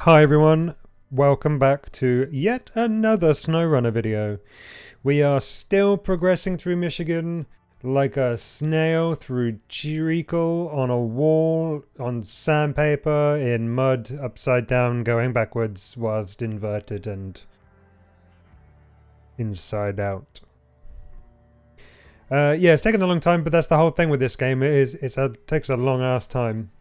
Hi everyone, welcome back to yet another SnowRunner video. We are still progressing through Michigan like a snail through treacle on a wall, on sandpaper, in mud, upside down, going backwards whilst inverted and inside out. Yeah, it's taken a long time, but that's the whole thing with this game. It takes a long ass time.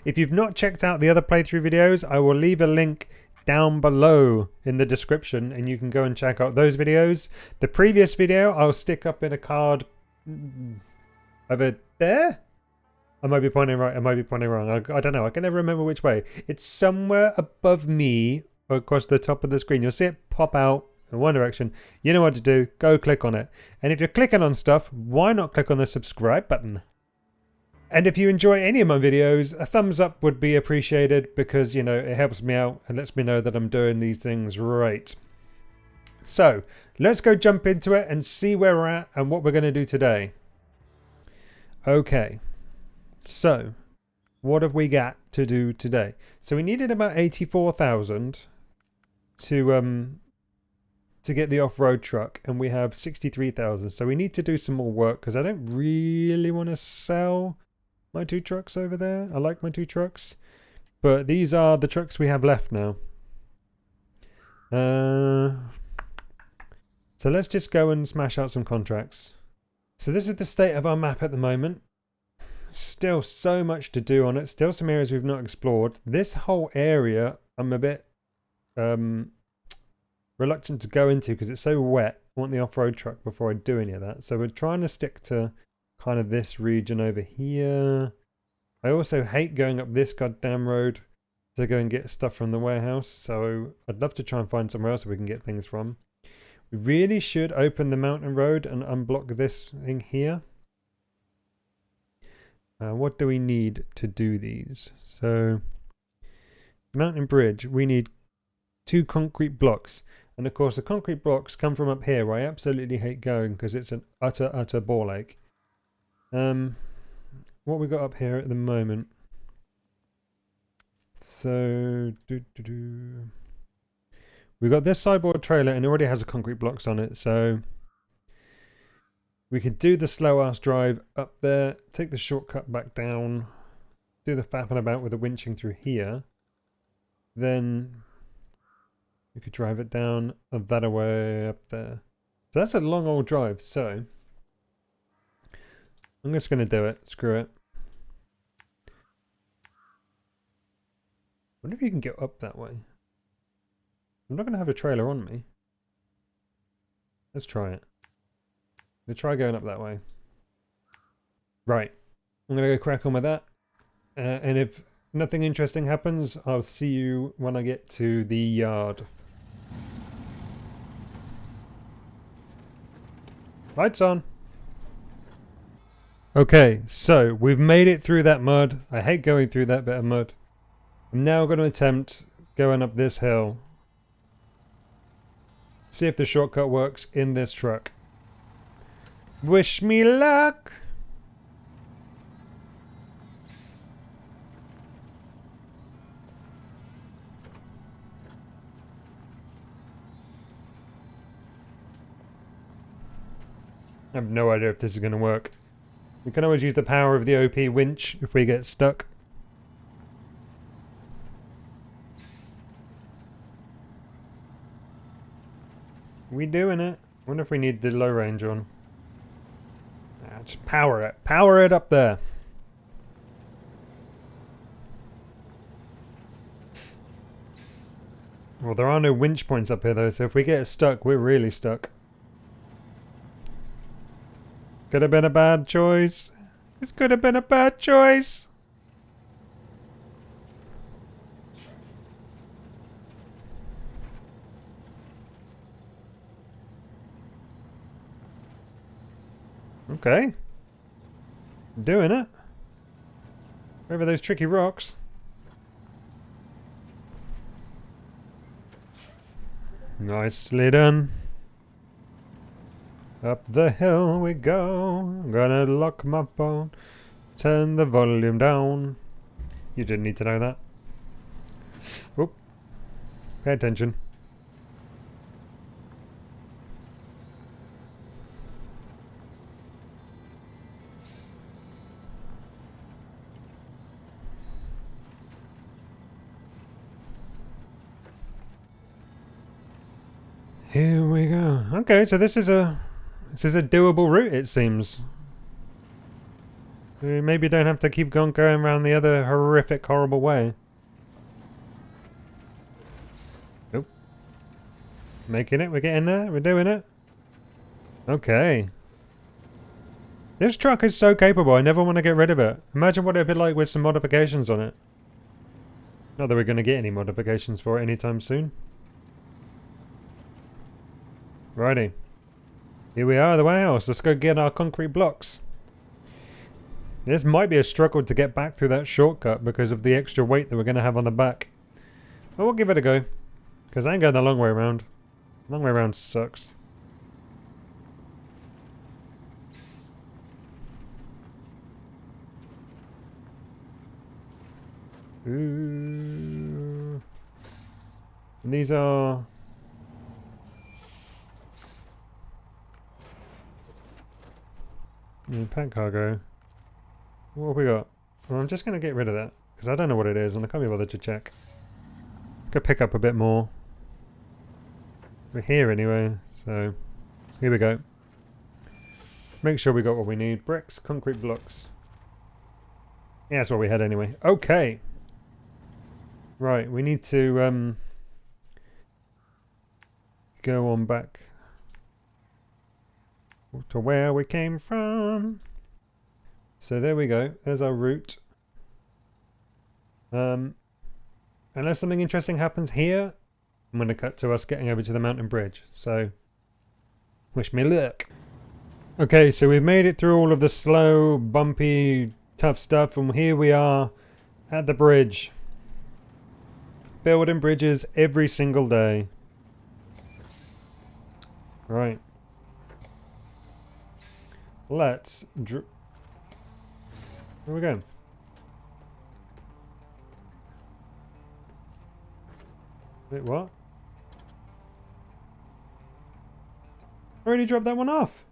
If you've not checked out the other playthrough videos, I will leave a link down below in the description and you can go and check out those videos. The previous video I'll stick up in a card over there. I might be pointing right, I might be pointing wrong. I don't know, I can never remember which way. It's somewhere above me across the top of the screen. You'll see it pop out in one direction. You know what to do, go click on it. And if you're clicking on stuff, why not click on the subscribe button? And if you enjoy any of my videos, a thumbs up would be appreciated because, you know, it helps me out and lets me know that I'm doing these things right. So, let's go jump into it and see where we're at and what we're going to do today. Okay, so what have we got to do today? So we needed about 84,000 to get the off-road truck, and we have 63,000. So we need to do some more work because I don't really want to sell my two trucks over there. I like my two trucks, but these are the trucks we have left now. So let's just go and smash out some contracts. So this is the state of our map at the moment. Still so much to do on it. Still some areas we've not explored. This whole area I'm a bit reluctant to go into because it's so wet. I want the off-road truck before I do any of that. So we're trying to stick to kind of this region over here. I also hate going up this goddamn road to go and get stuff from the warehouse, so I'd love to try and find somewhere else we can get things from. We really should open the mountain road and unblock this thing here. What do we need to do these? So, mountain bridge, we need 2 concrete blocks. And of course the concrete blocks come from up here where I absolutely hate going because it's an utter ball ache. What we got up here at the moment? So, we got this sideboard trailer and it already has a concrete blocks on it, so we could do the slow ass drive up there, take the shortcut back down, do the faffing about with the winching through here, then we could drive it down that way up there. So that's a long old drive, so I'm just going to do it. Screw it. I wonder if you can get up that way. I'm not going to have a trailer on me. Let's try it. Let's try going up that way. Right. I'm going to go crack on with that. And if nothing interesting happens, I'll see you when I get to the yard. Lights on. Okay, so we've made it through that mud. I hate going through that bit of mud. I'm now going to attempt going up this hill. See if the shortcut works in this truck. Wish me luck! I have no idea if this is going to work. We can always use the power of the OP winch if we get stuck. We doing it? Wonder if we need the low range on. Just power it. Power it up there. Well, there are no winch points up here though, so if we get stuck, we're really stuck. Could have been a bad choice. It could have been a bad choice. Okay. Doing it. Over those tricky rocks. Nicely done. Up the hill we go. Gonna lock my phone. Turn the volume down. You didn't need to know that. Oop. Pay attention. Here we go. Okay, so this is a doable route, it seems. We maybe don't have to keep going around the other horrific, horrible way. Nope. Making it. We're getting there. We're doing it. Okay. This truck is so capable. I never want to get rid of it. Imagine what it'd be like with some modifications on it. Not that we're going to get any modifications for it anytime soon. Righty. Here we are at the warehouse. Let's go get our concrete blocks. This might be a struggle to get back through that shortcut because of the extra weight that we're going to have on the back. But we'll give it a go. Because I ain't going the long way around. Long way around sucks. Ooh. And these are... pack cargo. What have we got? Well, I'm just going to get rid of that. Because I don't know what it is and I can't be bothered to check. Could pick up a bit more. We're here anyway, so... Here we go. Make sure we got what we need. Bricks, concrete blocks. Yeah, that's what we had anyway. Okay! Right, we need to go on back to where we came from. So there we go. There's our route. Unless something interesting happens here, I'm going to cut to us getting over to the mountain bridge. So, wish me luck. Okay, so we've made it through all of the slow, bumpy, tough stuff, and here we are at the bridge. Building bridges every single day. Right. Let's where are we going? Wait, what? I already dropped that one off.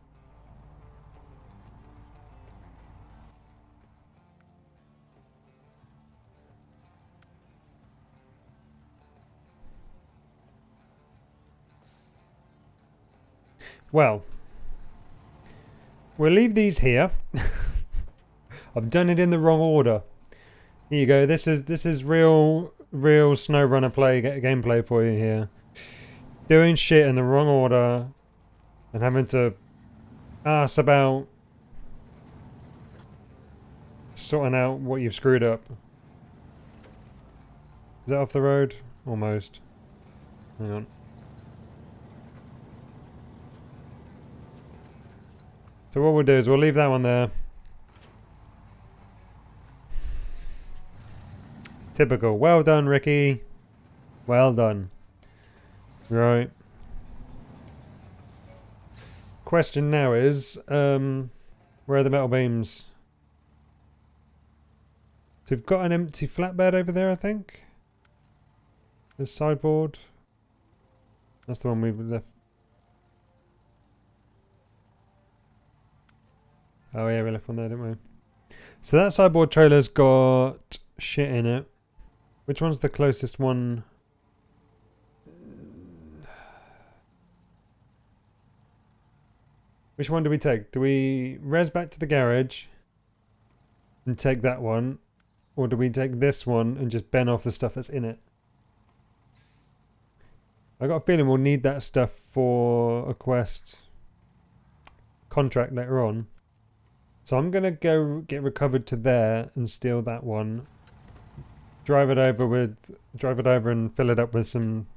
Well, we'll leave these here. I've done it in the wrong order. Here you go. This is real SnowRunner gameplay for you here. Doing shit in the wrong order and having to ask about sorting out what you've screwed up. Is that off the road? Almost. Hang on. So what we'll do is we'll leave that one there. Typical. Well done, Ricky. Well done. Right. Question now is, where are the metal beams? So we've got an empty flatbed over there, I think. This sideboard. That's the one we've left. Oh yeah, we left one there, didn't we? So that sideboard trailer's got shit in it. Which one's the closest one? Which one do we take? Do we res back to the garage and take that one? Or do we take this one and just bend off the stuff that's in it? I got a feeling we'll need that stuff for a quest contract later on. So I'm going to go get recovered to there and steal that one. Drive it over and fill it up with some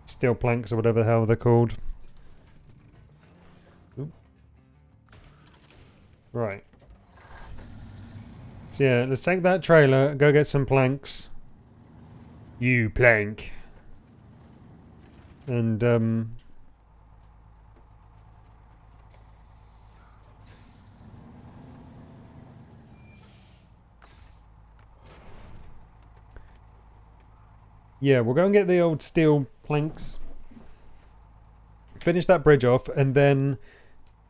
steel planks or whatever the hell they're called. Oop. Right. So yeah, let's take that trailer, go get some planks. You plank. And Yeah, we'll go and get the old steel planks, finish that bridge off, and then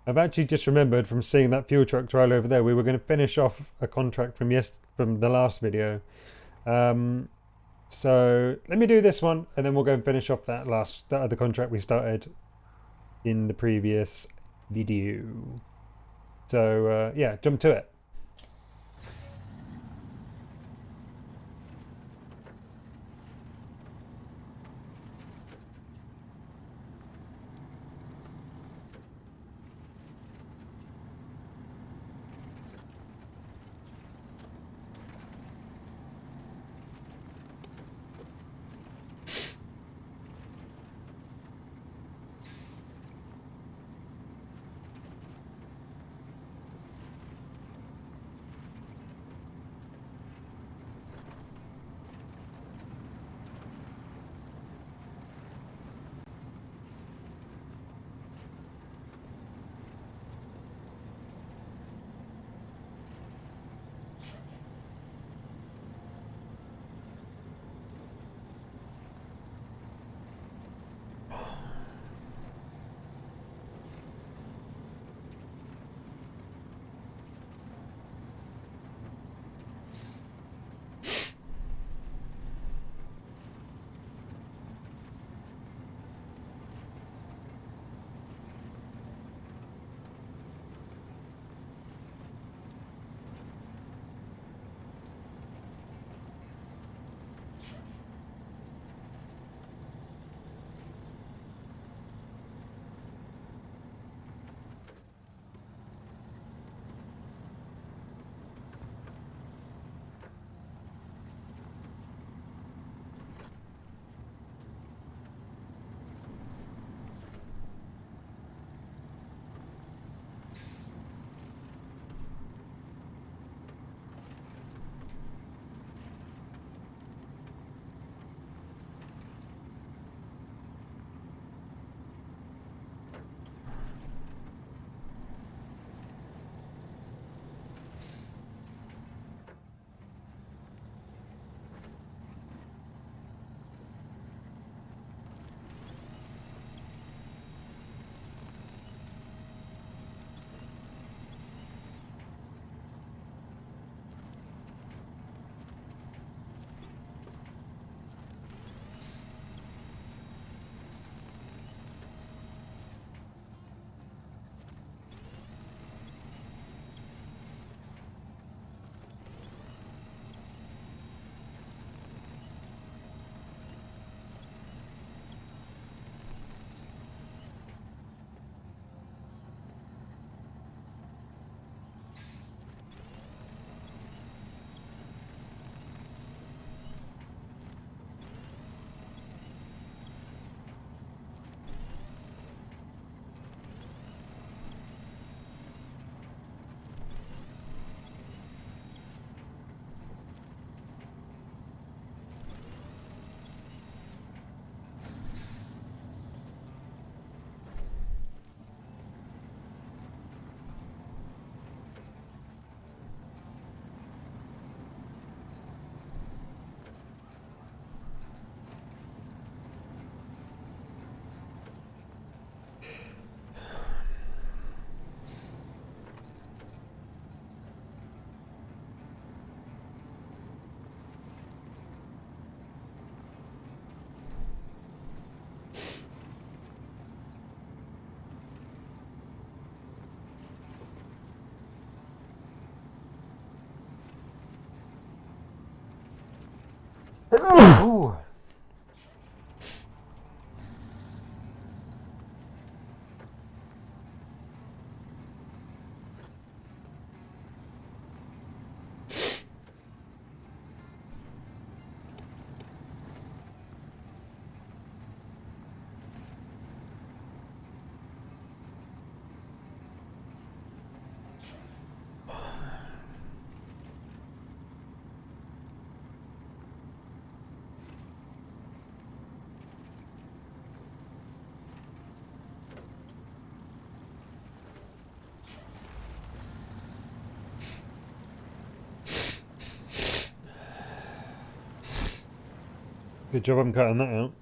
I've actually just remembered from seeing that fuel truck trial over there, we were going to finish off a contract from the last video. So let me do this one, and then we'll go and finish off that other contract we started in the previous video. So yeah, jump to it. Ooh. Good job I'm cutting that out.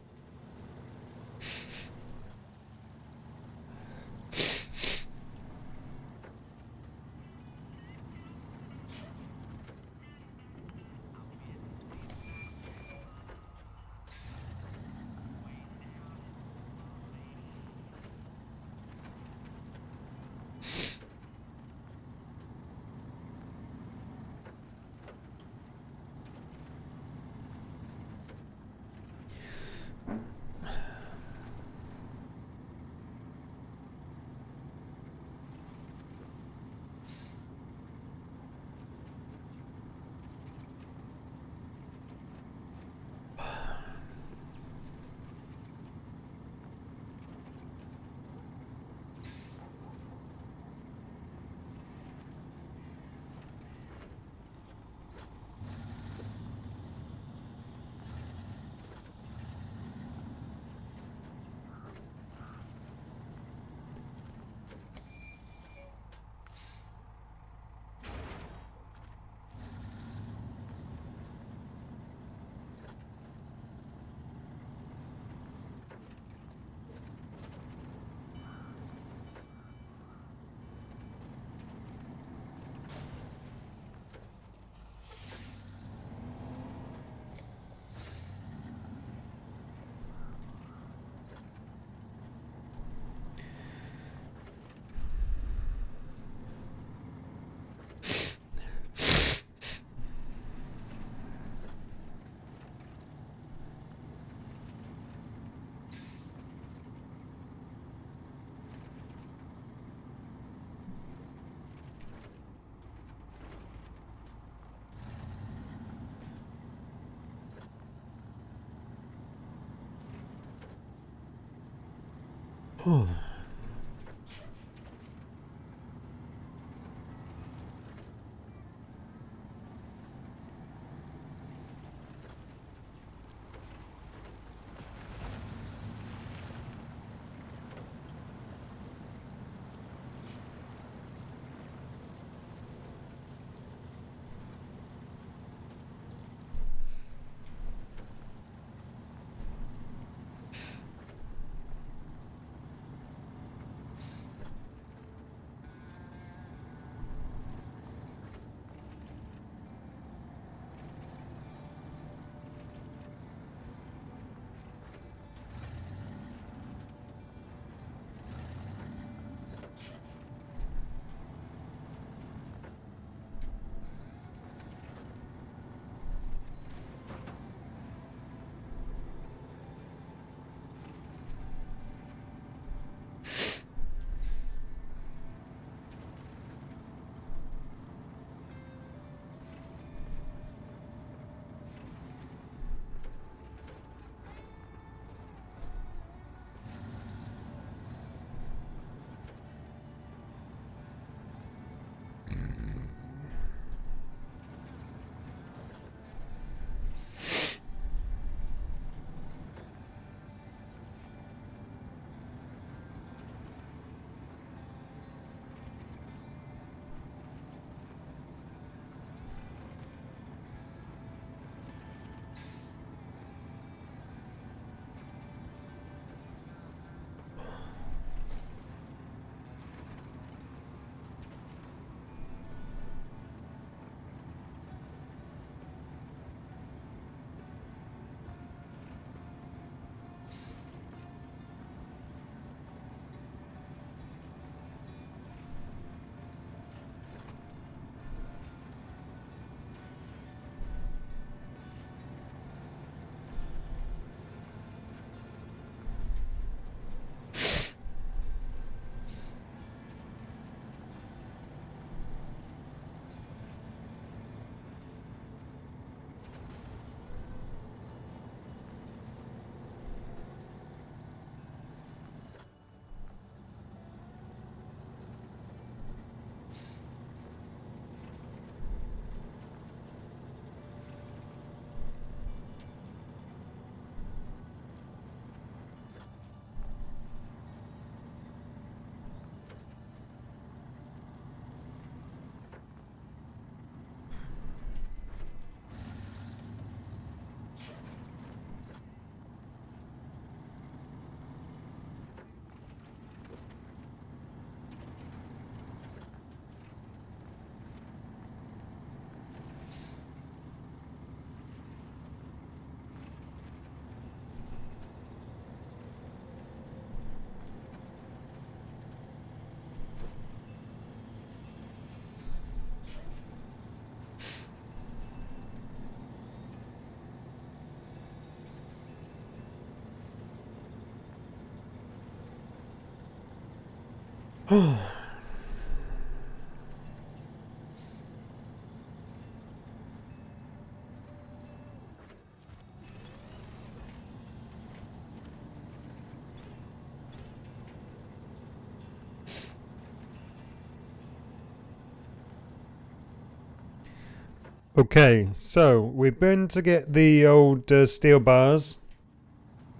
Okay, so we've been to get the old steel bars,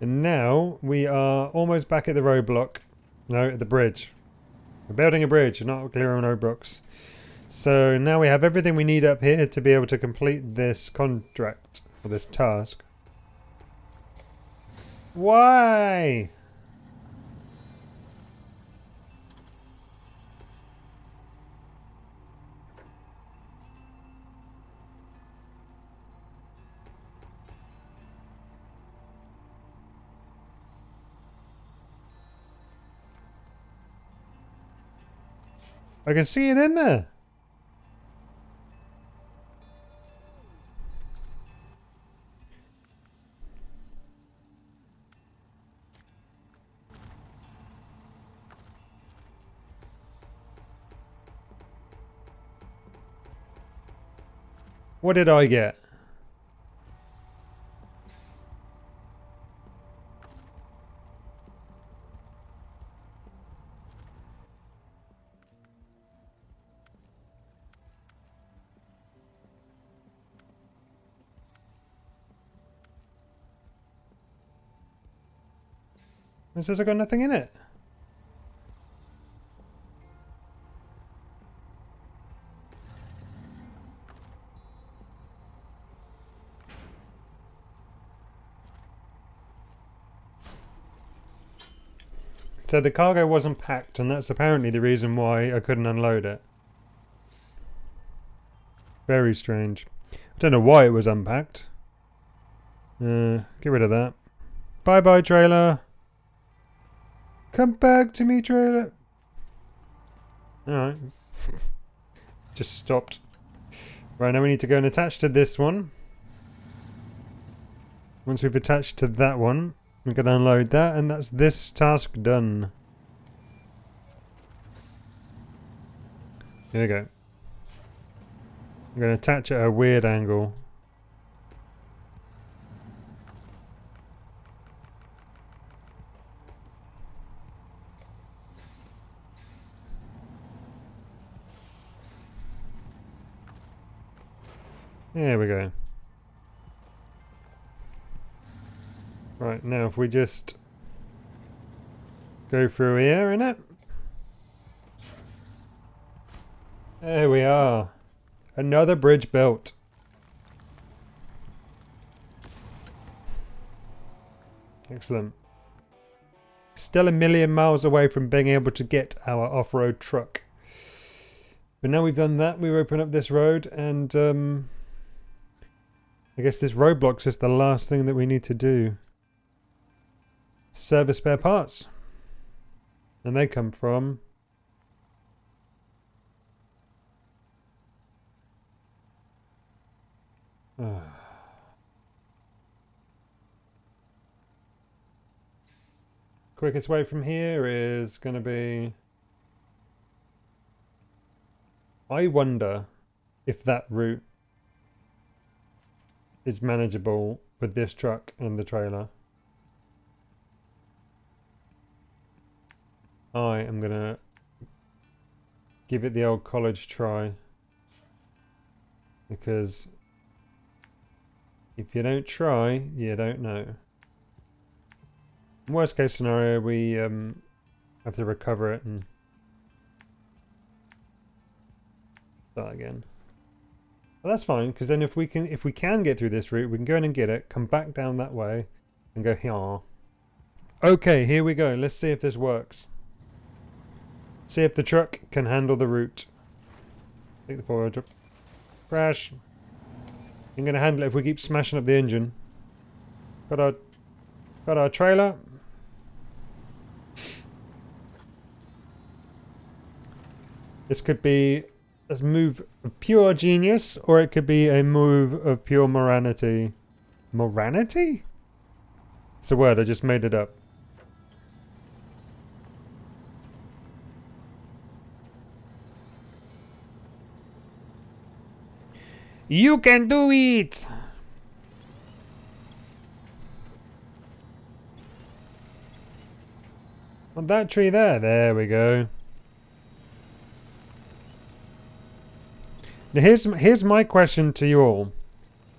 and now we are almost back at the roadblock. No, at the bridge. We're building a bridge, not clearing roadblocks. So now we have everything we need up here to be able to complete this contract, or this task. Why? I can see it in there. What did I get? It says I got nothing in it. So the cargo wasn't packed, and that's apparently the reason why I couldn't unload it. Very strange. I don't know why it was unpacked. Get rid of that. Bye-bye, trailer. Come back to me, trailer. Alright. Just stopped. Right, now we need to go and attach to this one. Once we've attached to that one, we're going to unload that, and that's this task done. Here we go. I'm going to attach at a weird angle. There we go. Right, now if we just go through here, innit? There we are. Another bridge built. Excellent. Still a million miles away from being able to get our off-road truck. But now we've done that, we open up this road, and I guess this roadblock's just the last thing that we need to do. Service spare parts. And they come from... Quickest way from here is going to be... I wonder if that route is manageable with this truck and the trailer. I am going to give it the old college try. Because if you don't try, you don't know. Worst case scenario, we have to recover it and start again. But that's fine, because then if we can get through this route, we can go in and get it, come back down that way, and go here. Okay, here we go. Let's see if this works. See if the truck can handle the route. Take the forward. Crash. I'm gonna handle it if we keep smashing up the engine. Got our trailer. This could be a move of pure genius, or it could be a move of pure morality. Morality? It's a word, I just made it up. You can do it! On that tree there. There we go. Now here's my question to you all.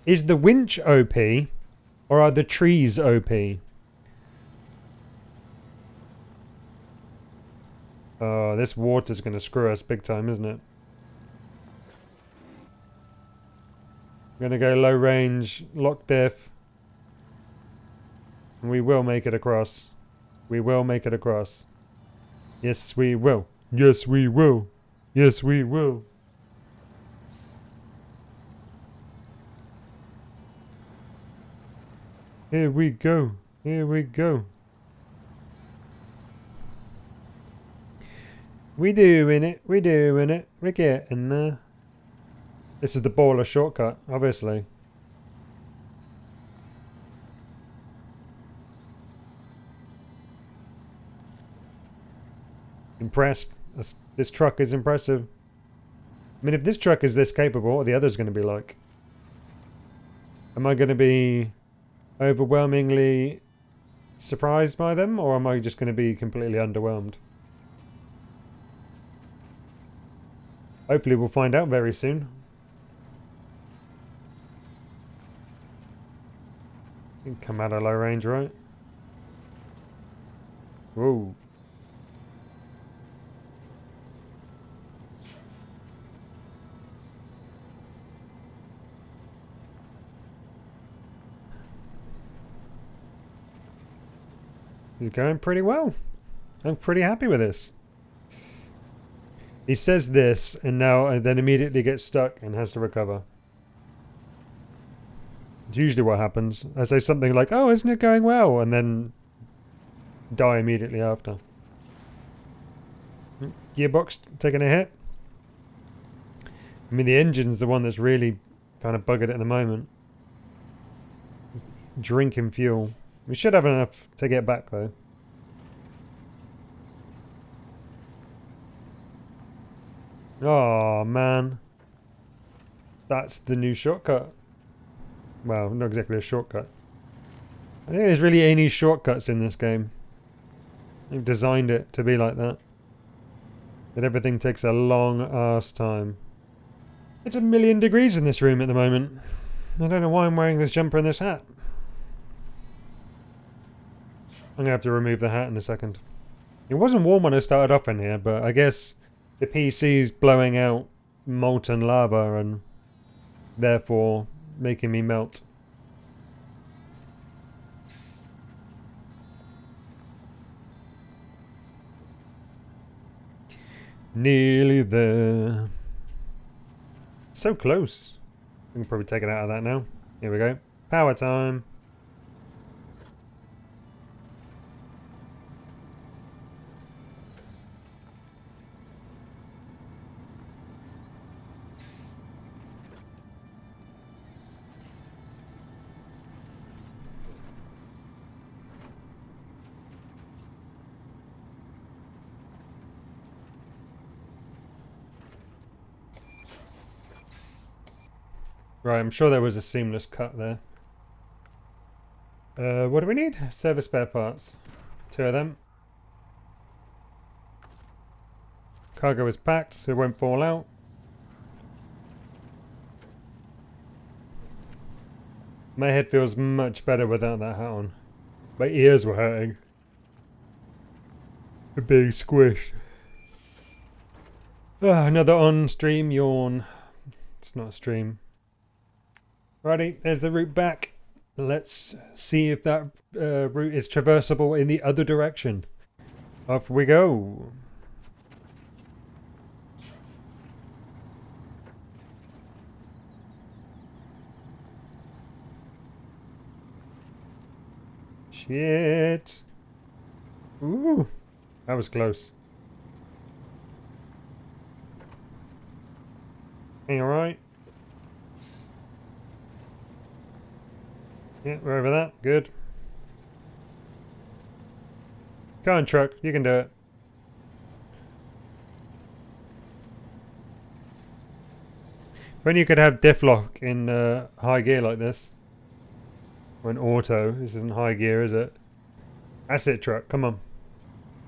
Is the winch OP or are the trees OP? Oh, this water's gonna screw us big time, isn't it? I'm gonna go low range, lock diff. And we will make it across. We will make it across. Yes, we will. Yes, we will. Yes, we will. Here we go. Here we go. We doing it. We doing it. We're getting there. This is the baller shortcut, obviously. Impressed. This truck is impressive. I mean, if this truck is this capable, what are the others going to be like? Am I going to be overwhelmingly surprised by them, or am I just going to be completely underwhelmed? Hopefully we'll find out very soon. You can come out of low range, right? Whoa. He's going pretty well. I'm pretty happy with this. He says this, and then immediately gets stuck and has to recover. It's usually what happens. I say something like, "Oh, isn't it going well?" and then die immediately after. Gearbox taking a hit. I mean, the engine's the one that's really kind of buggered at the moment. It's drinking fuel. We should have enough to get back, though. Oh, man. That's the new shortcut. Well, not exactly a shortcut. I think there's really any shortcuts in this game. They've designed it to be like that. That everything takes a long ass time. It's 1,000,000 degrees in this room at the moment. I don't know why I'm wearing this jumper and this hat. I'm going to have to remove the hat in a second. It wasn't warm when I started off in here, but I guess the PC's blowing out molten lava and therefore making me melt. Nearly there. So close. We can probably take it out of that now. Here we go. Power time. Right, I'm sure there was a seamless cut there. What do we need? Service spare parts. 2 of them. Cargo is packed, so it won't fall out. My head feels much better without that hat on. My ears were hurting. They're being squished. Another on-stream yawn. It's not a stream. Righty, there's the route back. Let's see if that route is traversable in the other direction. Off we go. Shit. Ooh, that was close. Hey, alright? Yeah, we're over that. Good. Go on, truck. You can do it. When you could have diff lock in high gear like this. Or in auto. This isn't high gear, is it? That's it, truck. Come on.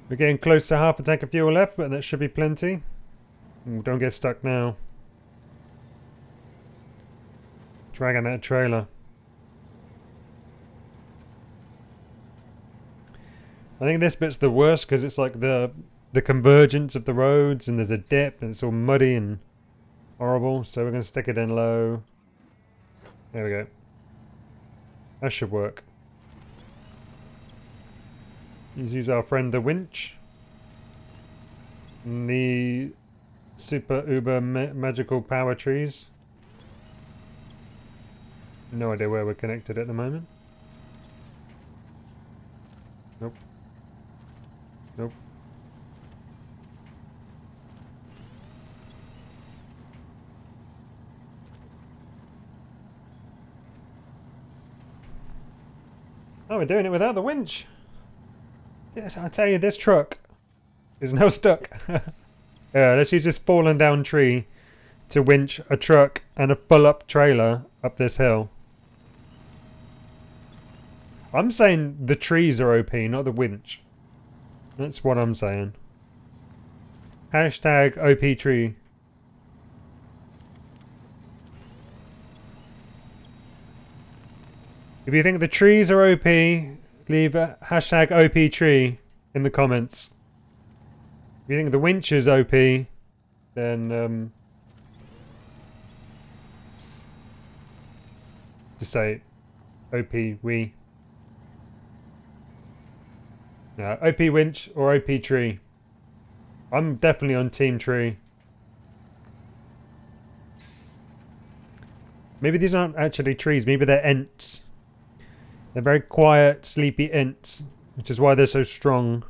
We're getting close to half a tank of fuel left, but that should be plenty. Don't get stuck now. Dragging that trailer. I think this bit's the worst because it's like the convergence of the roads and there's a dip and it's all muddy and horrible. So we're going to stick it in low. There we go. That should work. Let's use our friend the winch. And the super uber magical power trees. No idea where we're connected at the moment. Nope. Nope. Oh, we're doing it without the winch. Yes, I tell you, this truck is now stuck. Yeah, let's use this fallen down tree to winch a truck and a full up trailer up this hill. I'm saying the trees are OP, not the winch. That's what I'm saying. Hashtag OP tree. If you think the trees are OP, leave a hashtag OP tree in the comments. If you think the winch is OP, then just say OP we. No, OP winch or OP tree. I'm definitely on team tree. Maybe these aren't actually trees, maybe they're ents. They're very quiet, sleepy ents, which is why they're so strong.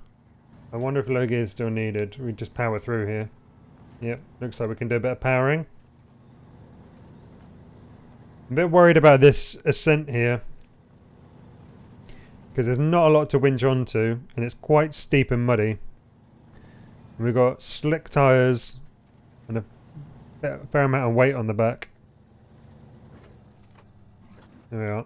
I wonder if low gear is still needed. We just power through here. Yep, looks like we can do a bit of powering. I'm a bit worried about this ascent here. Because there's not a lot to winch onto, and it's quite steep and muddy. And we've got slick tyres and a fair amount of weight on the back. There we are.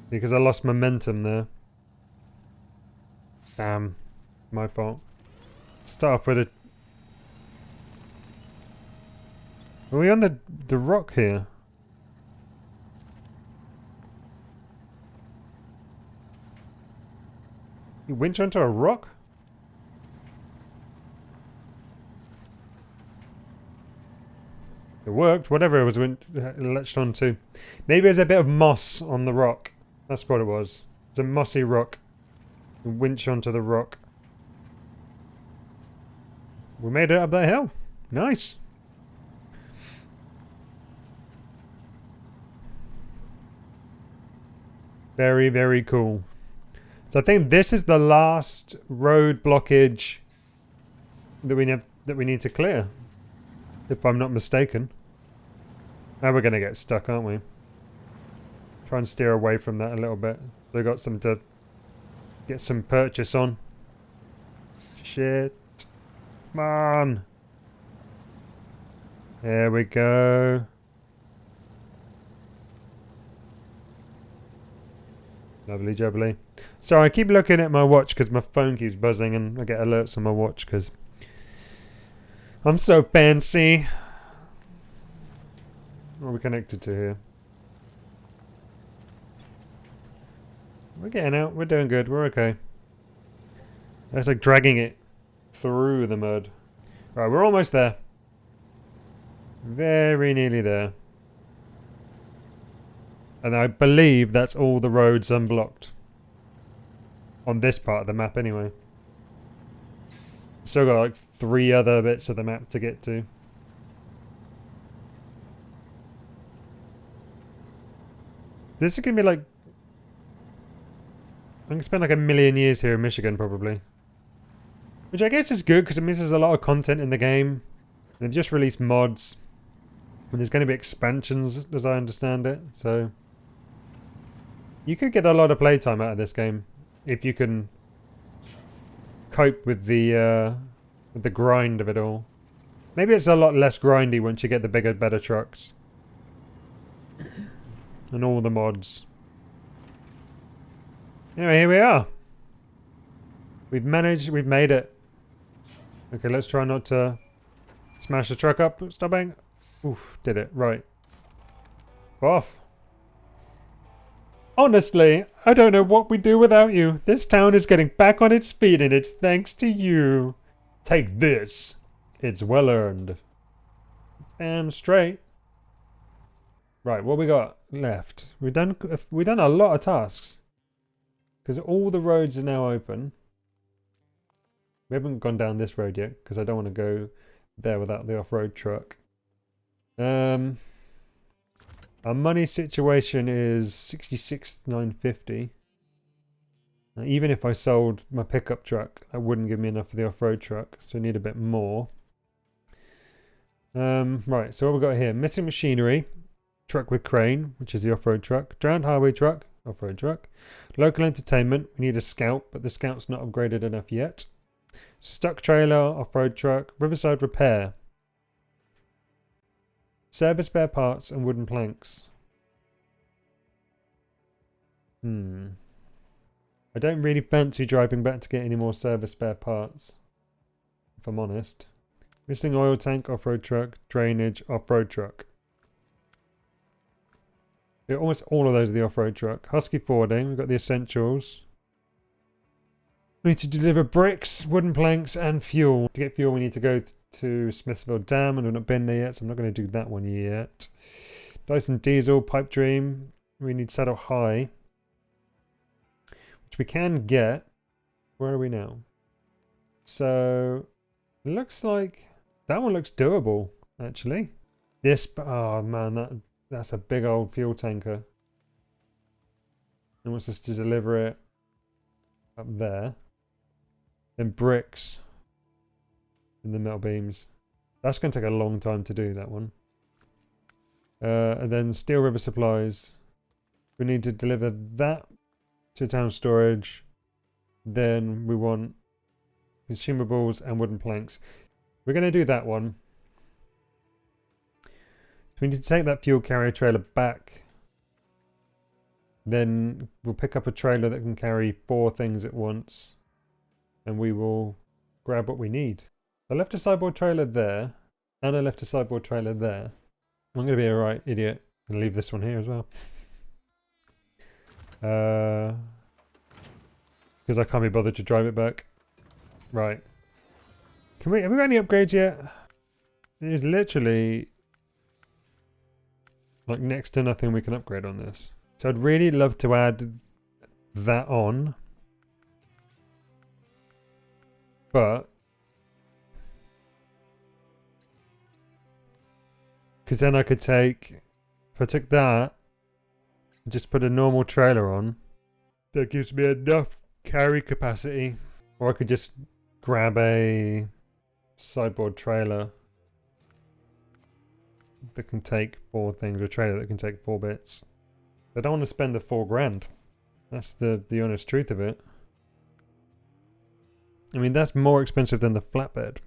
Because I lost momentum there. Damn. My fault. Start off with a... Are we on the rock here? You winch onto a rock? It worked, whatever it was latched onto. Maybe there's a bit of moss on the rock. That's what it was. It's a mossy rock. You winch onto the rock. We made it up that hill. Nice. Very, very cool. So I think this is the last road blockage that we need to clear, if I'm not mistaken. Now we're gonna get stuck, aren't we? Try and steer away from that a little bit. We got some to get some purchase on. Shit. Come on. There we go. Lovely jubbly. Sorry, I keep looking at my watch because my phone keeps buzzing and I get alerts on my watch because I'm so fancy. What are we connected to here? We're getting out. We're doing good. We're okay. It's like dragging it through the mud. Right, we're almost there. Very nearly there. And I believe that's all the roads unblocked. On this part of the map anyway. Still got like 3 other bits of the map to get to. This is gonna be like... I'm gonna spend like 1,000,000 years here in Michigan probably. Which I guess is good because it means there's a lot of content in the game. They've just released mods. And there's going to be expansions as I understand it. So you could get a lot of playtime out of this game. If you can cope with the grind of it all. Maybe it's a lot less grindy once you get the bigger, better trucks. And all the mods. Anyway, here we are. We've made it. Okay, let's try not to smash the truck up. Stopping. Oof, did it. Right. Off. Honestly, I don't know what we'd do without you. This town is getting back on its feet and it's thanks to you. Take this. It's well earned. Damn straight. Right, what we got left? We've done a lot of tasks. Because all the roads are now open. We haven't gone down this road yet because I don't want to go there without the off-road truck. Our money situation is 66,950. Now, even if I sold my pickup truck, that wouldn't give me enough for the off-road truck, so I need a bit more. Right, so what we got here? Missing machinery, truck with crane, which is the off-road truck, drowned highway truck, off-road truck, local entertainment, we need a scout, but the scout's not upgraded enough yet. Stuck trailer, off-road truck, riverside repair. Service spare parts and wooden planks. I don't really fancy driving back to get any more service spare parts, if I'm honest. Missing oil tank, off-road truck, drainage, off-road truck. Yeah, almost all of those are the off-road truck. Husky forwarding, we've got the essentials. We need to deliver bricks, wooden planks, and fuel. To get fuel, we need to go to Smithville Dam, and we've not been there yet, so I'm not going to do that one yet. Dyson Diesel, Pipe Dream. We need Saddle High, which we can get. Where are we now? So, it looks like that one looks doable, actually. This, oh man, that's a big old fuel tanker. It wants us to deliver it up there. Then bricks in the metal beams. That's going to take a long time to do, that one. And then Steel River Supplies. We need to deliver that to town storage. Then we want consumables and wooden planks. We're going to do that one. So we need to take that fuel carrier trailer back. Then we'll pick up a trailer that can carry 4 things at once. And we will grab what we need. I left a sideboard trailer there. And I left a sideboard trailer there. I'm going to be a right idiot and leave this one here as well. Because I can't be bothered to drive it back. Right. Have we got any upgrades yet? It is literally like next to nothing we can upgrade on this. So I'd really love to add that on. But because then I could take, if I took that and just put a normal trailer on, that gives me enough carry capacity. Or I could just grab a sideboard trailer that can take 4 things, or a trailer that can take 4 bits. I don't want to spend the 4 grand. That's the honest truth of it. I mean, that's more expensive than the flatbed.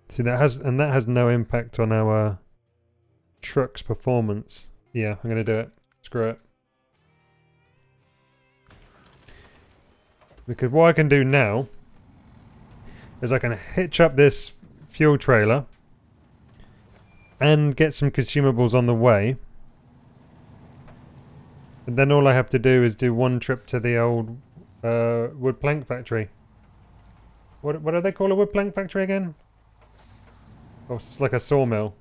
See, that has no impact on our truck's performance. Yeah, I'm gonna do it. Screw it. Because what I can do now is I can hitch up this fuel trailer and get some consumables on the way. And then all I have to do is do 1 trip to the old wood plank factory. What do they call a wood plank factory again? Oh, it's like a sawmill.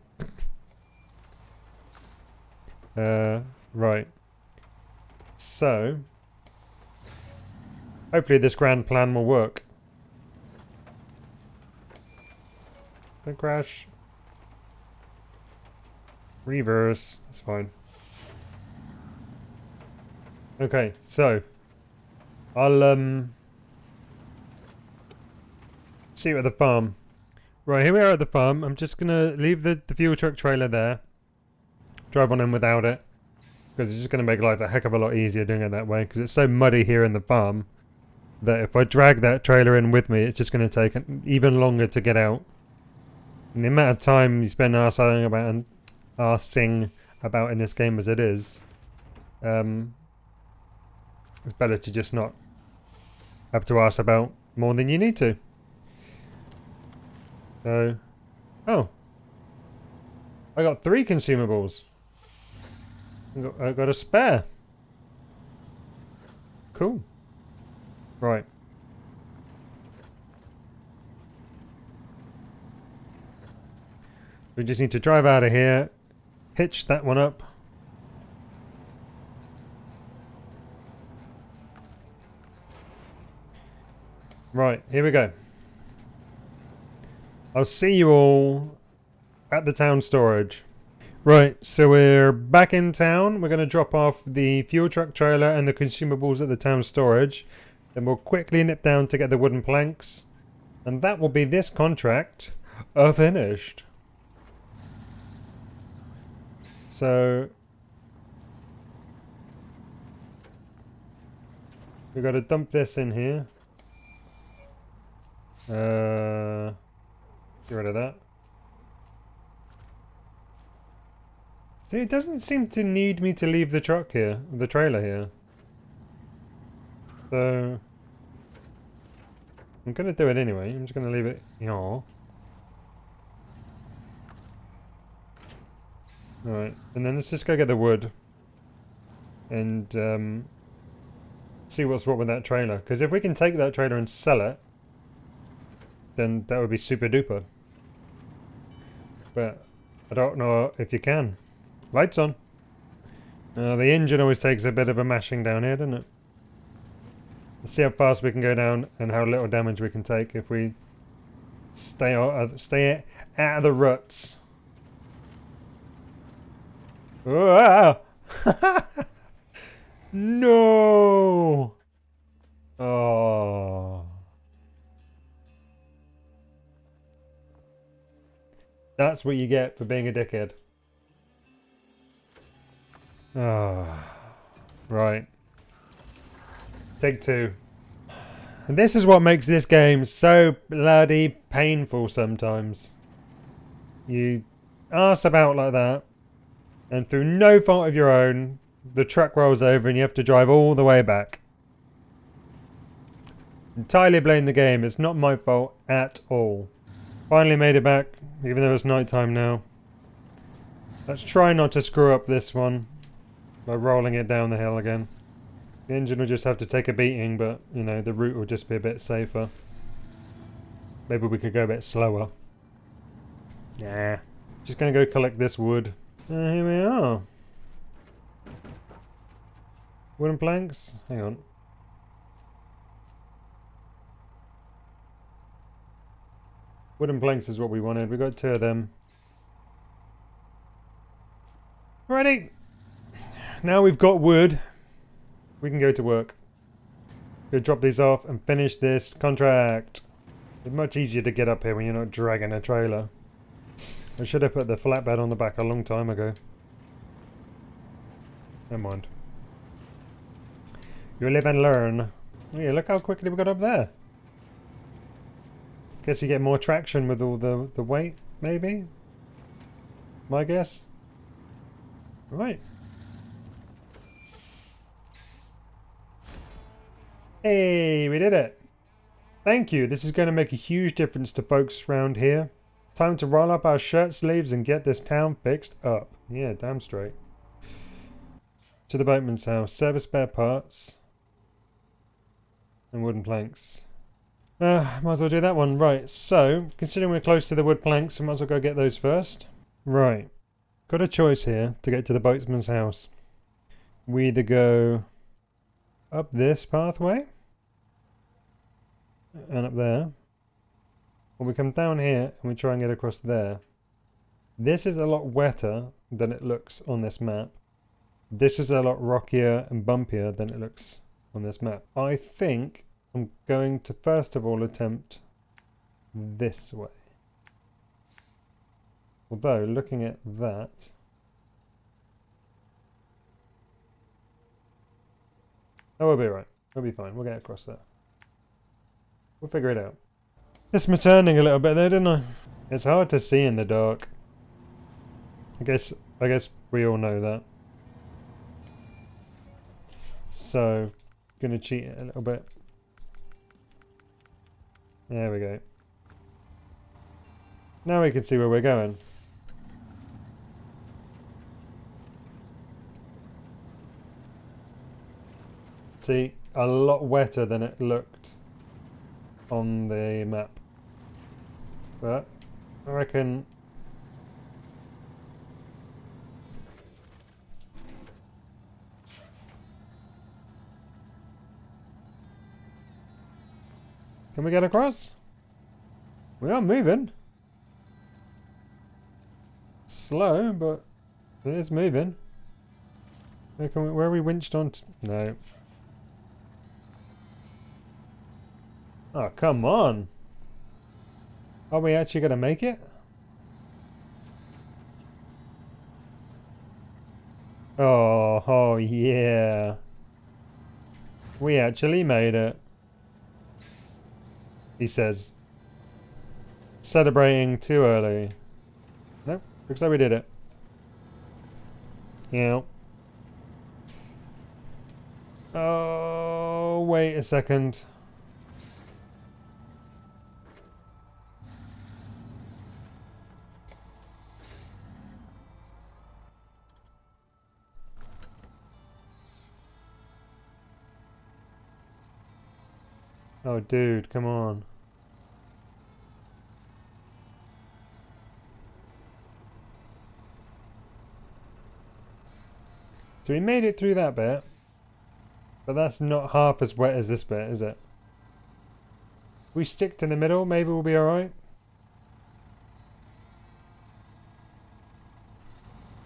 Right. So, hopefully this grand plan will work. Don't crash. Reverse. That's fine. Okay, so I'll see you at the farm. Right, here we are at the farm. I'm just gonna leave the fuel truck trailer there. Drive on in without it. Because it's just gonna make life a heck of a lot easier doing it that way. Because it's so muddy here in the farm that if I drag that trailer in with me, it's just gonna take even longer to get out. And the amount of time you spend arsing about in this game as it is, it's better to just not have to ask about more than you need to. So, oh, I got 3 consumables. I got a spare. Cool. Right. We just need to drive out of here, hitch that one up. Right, here we go. I'll see you all at the town storage. Right, so we're back in town. We're going to drop off the fuel truck trailer and the consumables at the town storage. Then we'll quickly nip down to get the wooden planks. And that will be this contract finished. So we've got to dump this in here. Get rid of that. See, it doesn't seem to need me to leave the truck here, the trailer here. So I'm gonna do it anyway. I'm just gonna leave it here. Alright, and then let's just go get the wood and see what's what with that trailer. Because if we can take that trailer and sell it, then that would be super duper. But I don't know if you can. Lights on. The engine always takes a bit of a mashing down here, doesn't it? Let's see how fast we can go down and how little damage we can take if we stay out of the ruts. Oh, no! Oh. That's what you get for being a dickhead. Oh. Right. Take 2. And this is what makes this game so bloody painful sometimes. You arse about like that, and through no fault of your own, the truck rolls over and you have to drive all the way back. Entirely blame the game. It's not my fault at all. Finally made it back, even though it's night time now. Let's try not to screw up this one by rolling it down the hill again. The engine will just have to take a beating, but, you know, the route will just be a bit safer. Maybe we could go a bit slower. Yeah. Just gonna go collect this wood. Here we are. Wooden planks? Hang on. Wooden planks is what we wanted. We got 2 of them. Ready. Now we've got wood. We can go to work. Go drop these off and finish this contract. It's much easier to get up here when you're not dragging a trailer. I should have put the flatbed on the back a long time ago. Never mind. You live and learn. Oh yeah, look how quickly we got up there. Guess you get more traction with all the weight, maybe? My guess? Right. Hey, we did it! Thank you, this is going to make a huge difference to folks around here. Time to roll up our shirt sleeves and get this town fixed up. Yeah, damn straight. To the boatman's house. Service spare parts. And wooden planks. Might as well do that one. Right, so, considering we're close to the wood planks, we might as well go get those first. Right. Got a choice here to get to the boatman's house. We either go up this pathway and up there, or we come down here and we try and get across there. This is a lot wetter than it looks on this map. This is a lot rockier and bumpier than it looks on this map. I think I'm going to first of all attempt this way. Although, looking at that, oh, we'll be right. We'll be fine. We'll get across there. We'll figure it out. Missed my turning a little bit there, didn't I? It's hard to see in the dark. I guess we all know that. So, gonna cheat it a little bit. There we go. Now we can see where we're going. See, a lot wetter than it looked on the map. But I reckon can we get across? We are moving. Slow, but it is moving. Where are we winched on? No. Oh, come on. Are we actually going to make it? Oh, yeah. We actually made it. He says. Celebrating too early. Nope, looks like we did it. Yeah. Oh, wait a second. Oh, dude, come on. So we made it through that bit. But that's not half as wet as this bit, is it? We stick to the middle, maybe we'll be alright.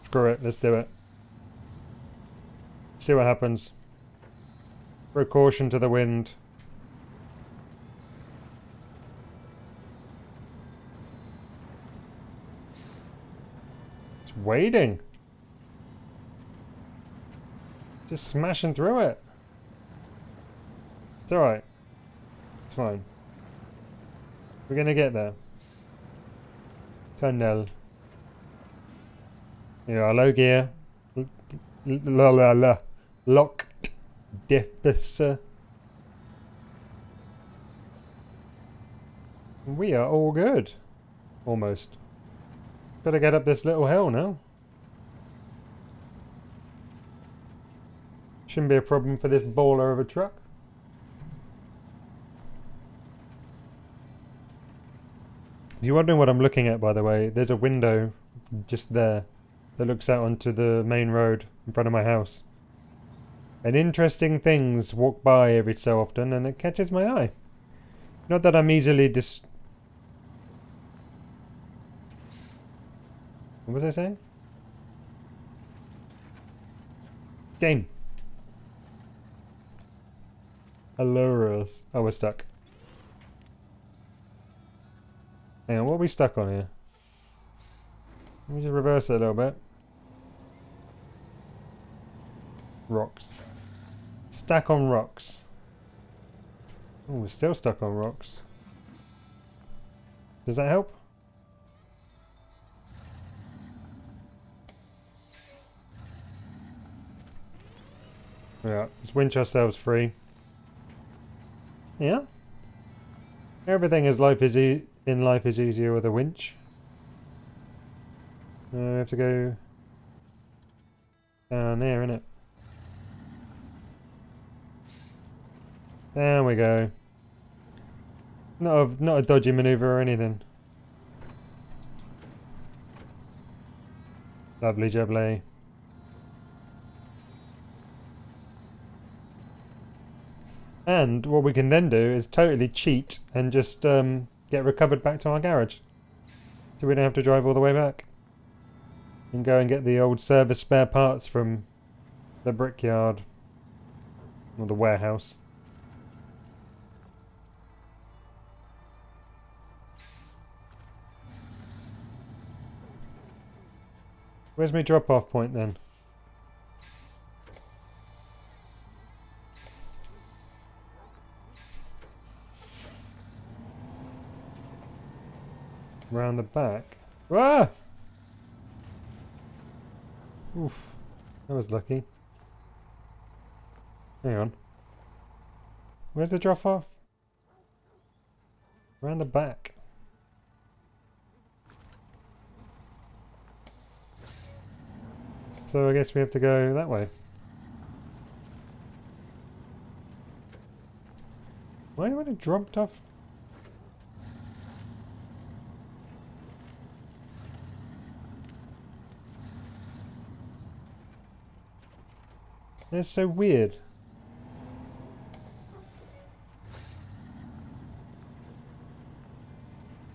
Screw it, let's do it. See what happens. Throw caution to the wind. It's waiting. Just smashing through it. It's alright. It's fine. We're gonna get there. Tunnel. Yeah, low gear. Locked. Diffus. We are all good. Almost. Gotta get up this little hill now. Shouldn't be a problem for this baller of a truck. If you're wondering what I'm looking at, by the way, there's a window just there that looks out onto the main road in front of my house. And interesting things walk by every so often, and it catches my eye. Not that I'm easily What was I saying? Game. Hello, us. Oh, we're stuck. Hang on, what are we stuck on here? Let me just reverse it a little bit. Rocks. Stack on rocks. Oh, we're still stuck on rocks. Does that help? Yeah, let's winch ourselves free. Yeah. Everything in life is easier with a winch. We have to go down there, innit? There we go. Not a dodgy maneuver or anything. Lovely jubbly. And what we can then do is totally cheat and just get recovered back to our garage. So we don't have to drive all the way back. And go and get the old service spare parts from the brickyard. Or the warehouse. Where's my drop-off point then? round the back. Ah! Oof. That was lucky. Hang on. Where's the drop off? Around the back. So I guess we have to go that way. Why would it dropped off? That's so weird.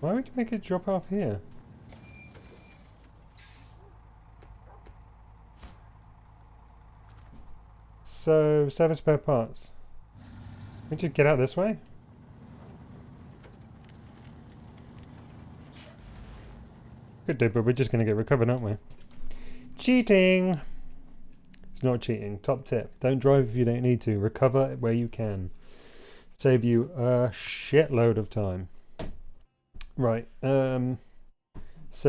Why would you make it drop off here? So, service spare parts. We should get out this way? Could do, but we're just going to get recovered, aren't we? Cheating! It's not cheating. Top tip. Don't drive if you don't need to. Recover where you can. Save you a shitload of time. Right. So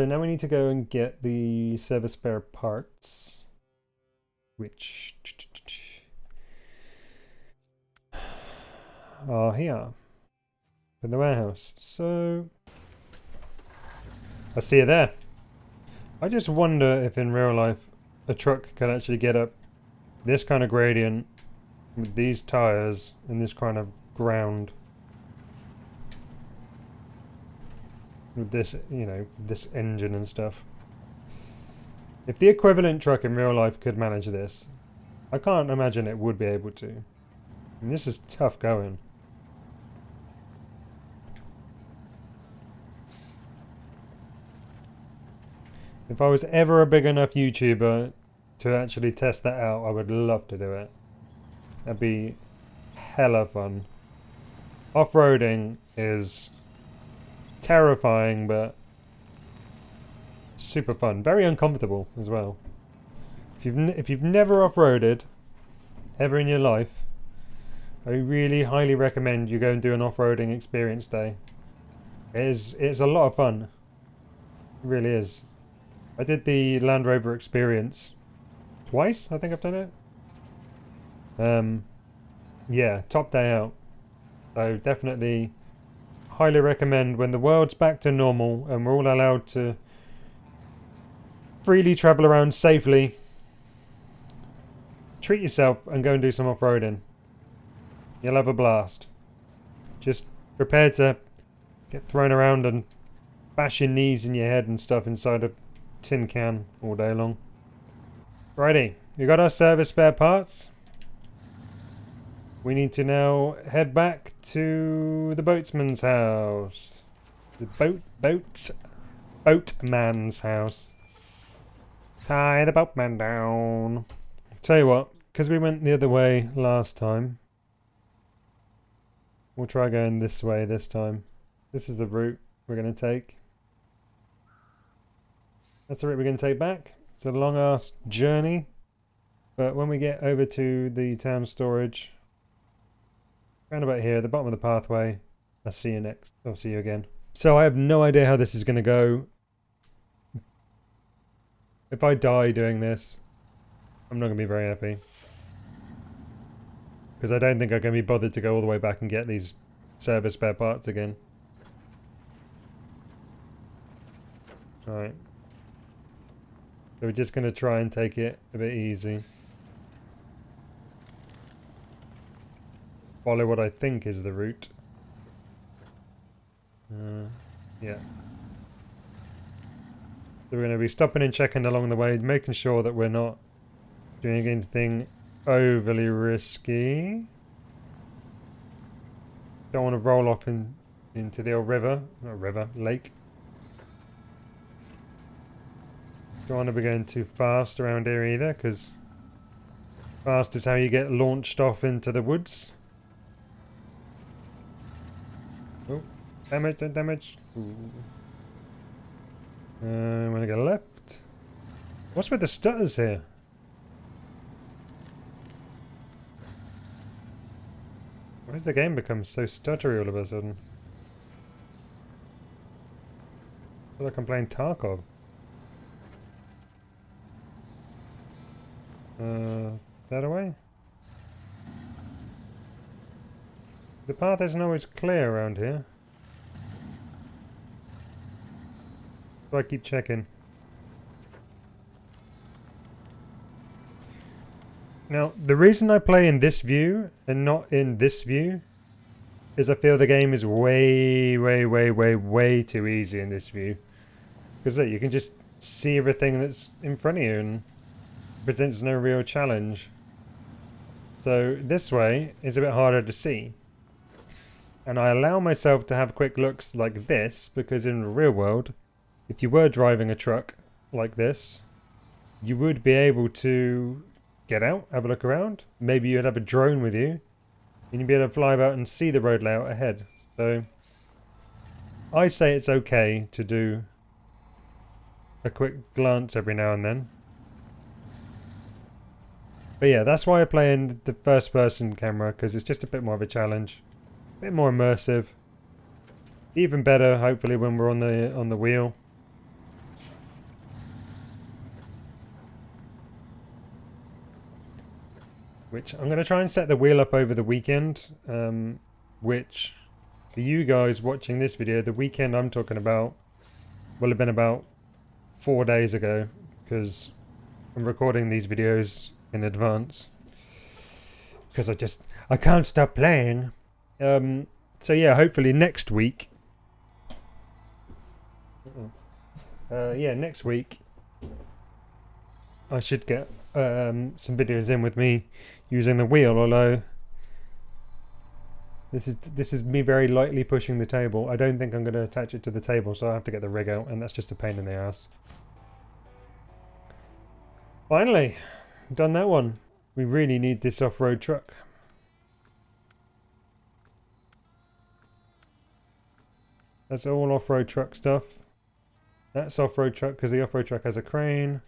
now we need to go and get the service spare parts. Which are here. In the warehouse. So I see it there. I just wonder if in real life a truck can actually get up this kind of gradient with these tires and this kind of ground. With this, you know, this engine and stuff. If the equivalent truck in real life could manage this, I can't imagine it would be able to. And this is tough going. If I was ever a big enough YouTuber to actually test that out, I would love to do it. That'd be hella fun. Off-roading is terrifying, but super fun. Very uncomfortable as well. If you've never off-roaded ever in your life, I really highly recommend you go and do an off-roading experience day. It's a lot of fun. It really is. I did the Land Rover experience twice, I think I've done it. Yeah, top day out. So definitely highly recommend when the world's back to normal and we're all allowed to freely travel around safely. Treat yourself and go and do some off-roading. You'll have a blast. Just prepare to get thrown around and bash your knees in your head and stuff inside a tin can all day long. Righty, we got our service spare parts. We need to now head back to the boatsman's house. The boatman's house. Tie the boatman down. Tell you what, because we went the other way last time, we'll try going this way this time. This is the route we're going to take. That's the route we're going to take back. It's a long ass journey, but when we get over to the town storage, round about here, the bottom of the pathway, I'll see you next. I'll see you again. So I have no idea how this is going to go. If I die doing this, I'm not going to be very happy. Because I don't think I'm going to be bothered to go all the way back and get these service spare parts again. Alright. So we're just going to try and take it a bit easy. Follow what I think is the route. Yeah. So we're going to be stopping and checking along the way, making sure that we're not doing anything overly risky. Don't want to roll off into the old river. Not river, lake. Don't want to be going too fast around here either, because fast is how you get launched off into the woods. Oh, damage, damage. I'm going to go left. What's with the stutters here? Why has the game become so stuttery all of a sudden? feel like I'm playing Tarkov. That away? The path isn't always clear around here. So I keep checking. Now, the reason I play in this view and not in this view is I feel the game is way too easy in this view. Because look, you can just see everything that's in front of you and presents no real challenge. So this way is a bit harder to see. And I allow myself to have quick looks like this because in the real world, if you were driving a truck like this, you would be able to get out, have a look around. Maybe you'd have a drone with you and you'd be able to fly about and see the road layout ahead. So I say it's okay to do a quick glance every now and then. But yeah, that's why I play in the first person camera, because it's just a bit more of a challenge. A bit more immersive. Even better, hopefully, when we're on the wheel. Which I'm going to try and set the wheel up over the weekend. Which, for you guys watching this video, the weekend I'm talking about will have been about 4 days ago, because I'm recording these videos in advance. Because I can't stop playing. So yeah, hopefully next week. Yeah, next week I should get some videos in with me using the wheel, although this is me very lightly pushing the table. I don't think I'm going to attach it to the table, so I have to get the rig out, and that's just a pain in the ass. Finally, done that one. We really need this off-road truck. That's all off-road truck stuff. That's off-road truck because the off-road truck has a crane.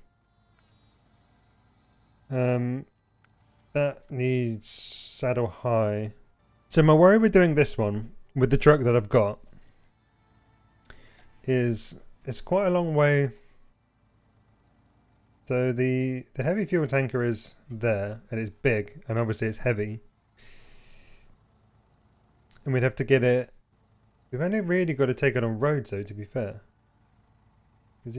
That needs saddle high. So my worry with doing this one with the truck that I've got is it's quite a long way. So the heavy fuel tanker is there and it's big and obviously it's heavy. And we'd have to get it. We've only really got to take it on roads though, to be fair. Because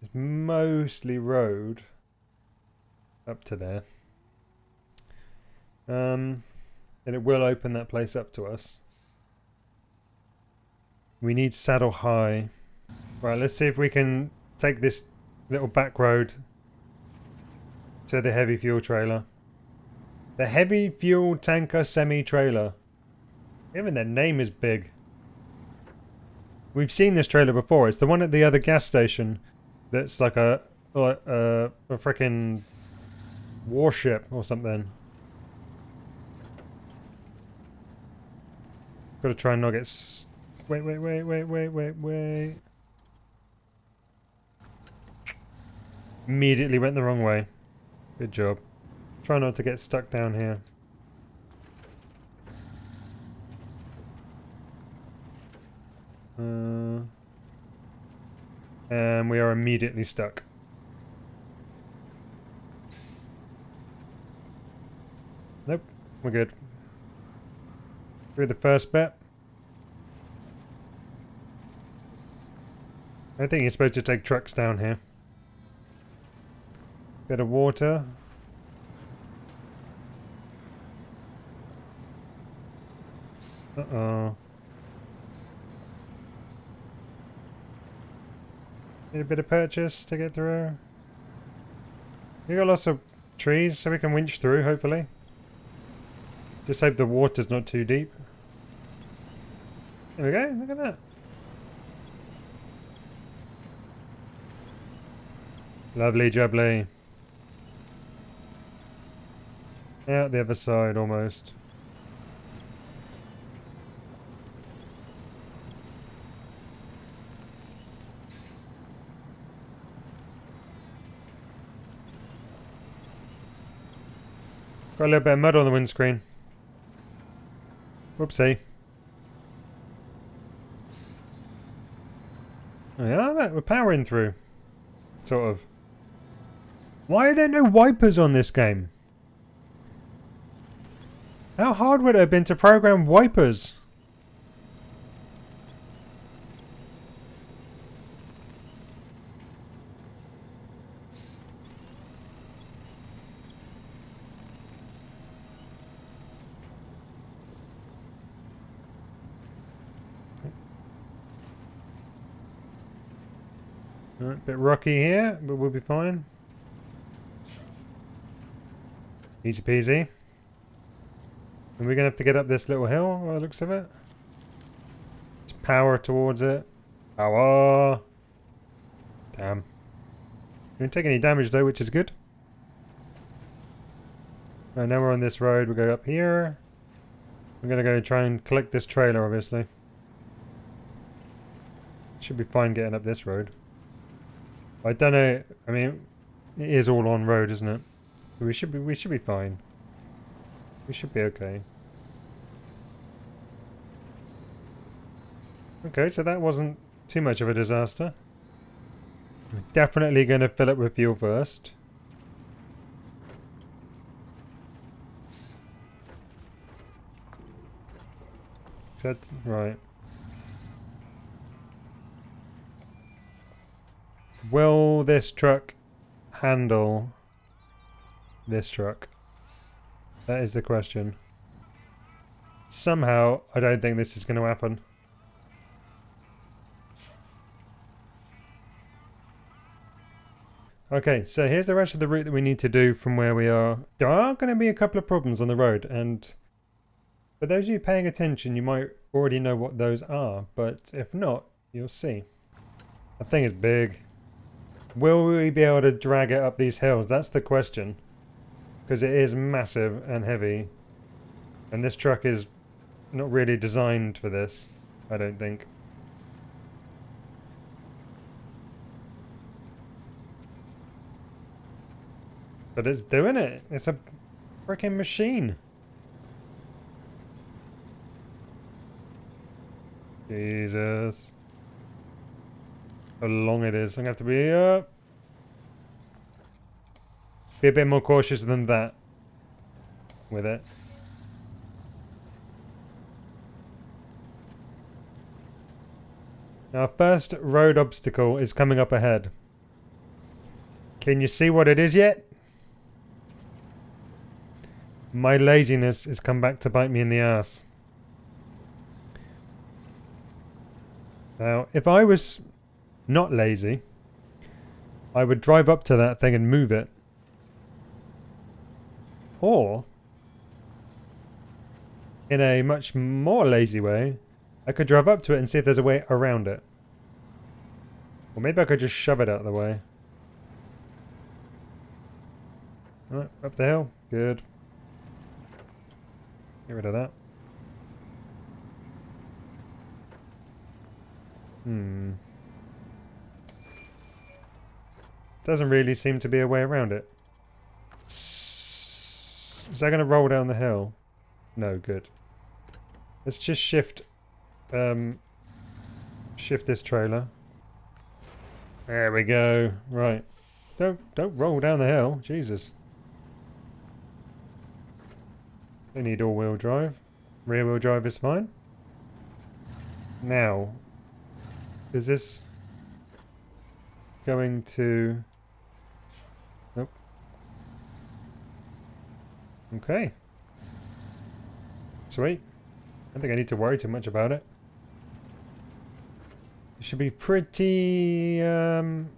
it's mostly road up to there. And it will open that place up to us. We need saddle high. Right, let's see if we can take this little back road to the heavy fuel trailer. The heavy fuel tanker semi-trailer. Even their name is big. We've seen this trailer before. It's the one at the other gas station that's like a freaking warship or something. Gotta try and not get... Wait. Immediately went the wrong way. Good job. Try not to get stuck down here. And we are immediately stuck. Nope, we're good. Through the first bit. I think you're supposed to take trucks down here. Bit of water. Uh-oh. Need a bit of purchase to get through. We got lots of trees so we can winch through, hopefully. Just hope the water's not too deep. There we go, look at that. Lovely jubbly. Out the other side almost. Got a little bit of mud on the windscreen. Whoopsie. Oh, yeah, that we're powering through. Sort of. Why are there no wipers on this game? How hard would it have been to program wipers? A bit rocky here, but we'll be fine. Easy peasy. And we're going to have to get up this little hill, by the looks of it. Just power towards it. Power! Damn. We didn't take any damage though, which is good. Right, now we're on this road. We'll go up here. We're going to go try and collect this trailer, obviously. Should be fine getting up this road. I don't know. I mean, it is all on road, isn't it? We should be fine. We should be okay. Okay, so that wasn't too much of a disaster. We're definitely going to fill it with fuel first. That's right. Will this truck handle this truck? That is the question. Somehow, I don't think this is going to happen. Okay, so here's the rest of the route that we need to do from where we are. There are going to be a couple of problems on the road, and for those of you paying attention, you might already know what those are, but if not, you'll see. That thing is big. Will we be able to drag it up these hills? That's the question. Because it is massive and heavy. And this truck is not really designed for this, I don't think. But it's doing it. It's a freaking machine. Jesus. How long it is. I'm going to have to be a bit more cautious than that with it. Our first road obstacle is coming up ahead. Can you see what it is yet? My laziness has come back to bite me in the ass. Now, if I was not lazy, I would drive up to that thing and move it. Or, in a much more lazy way, I could drive up to it and see if there's a way around it. Or maybe I could just shove it out of the way. Alright, up the hill. Good. Get rid of that. Doesn't really seem to be a way around it. Is that going to roll down the hill? No, good. Let's just shift this trailer. There we go. Right. Don't roll down the hill. Jesus. They need all-wheel drive. Rear-wheel drive is fine. Now, is this going to... Nope. Okay. Sweet. I don't think I need to worry too much about it. It should be pretty... I'm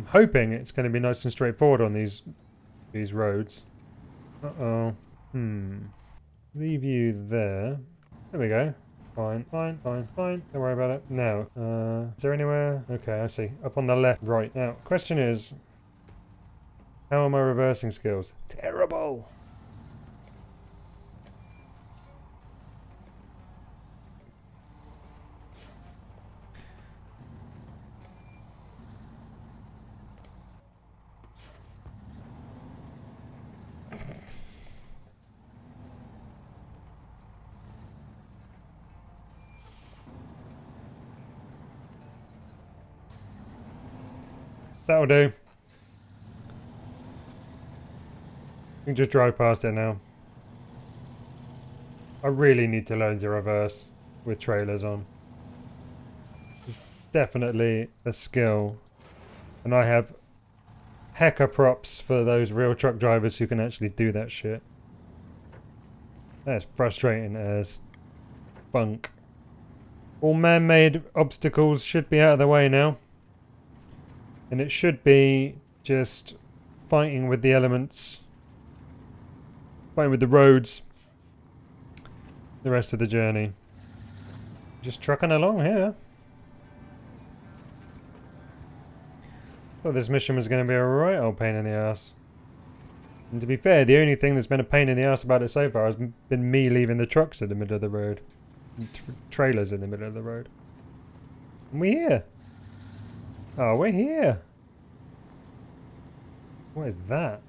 hoping it's going to be nice and straightforward on these roads. Uh-oh. Leave you there. There we go. Fine. Don't worry about it. Now, is there anywhere? Okay, I see. Up on the left. Right. Now, question is, how are my reversing skills? Terrible! That'll do. We can just drive past it now. I really need to learn to reverse with trailers on. It's definitely a skill. And I have hecka props for those real truck drivers who can actually do that shit. That's frustrating as bunk. All man-made obstacles should be out of the way now. And it should be just fighting with the elements. Fighting with the roads. The rest of the journey. Just trucking along here. Thought this mission was going to be a right old pain in the ass. And to be fair, the only thing that's been a pain in the ass about it so far has been me leaving the trucks in the middle of the road. Trailers in the middle of the road. And we're here. Oh, we're here. What is that?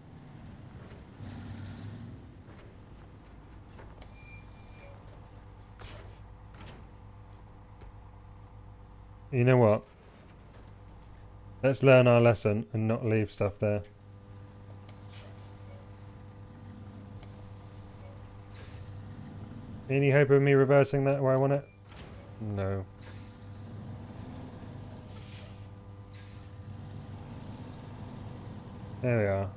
You know what? Let's learn our lesson and not leave stuff there. Any hope of me reversing that where I want it? No. There we are.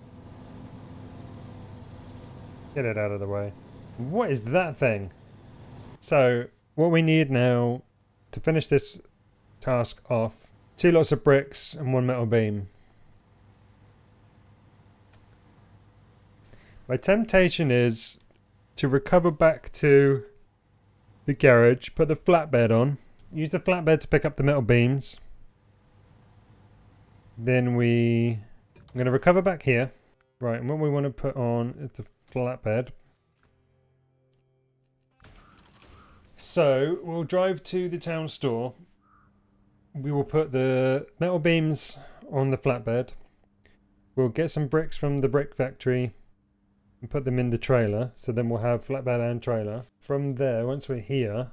Get it out of the way. What is that thing? So, what we need now to finish this task off, 2 lots of bricks and 1 metal beam. My temptation is to recover back to the garage, put the flatbed on, use the flatbed to pick up the metal beams. Then I'm going to recover back here. Right, and what we want to put on is the flatbed. So, we'll drive to the town store. We will put the metal beams on the flatbed. We'll get some bricks from the brick factory and put them in the trailer. So then we'll have flatbed and trailer. From there, once we're here,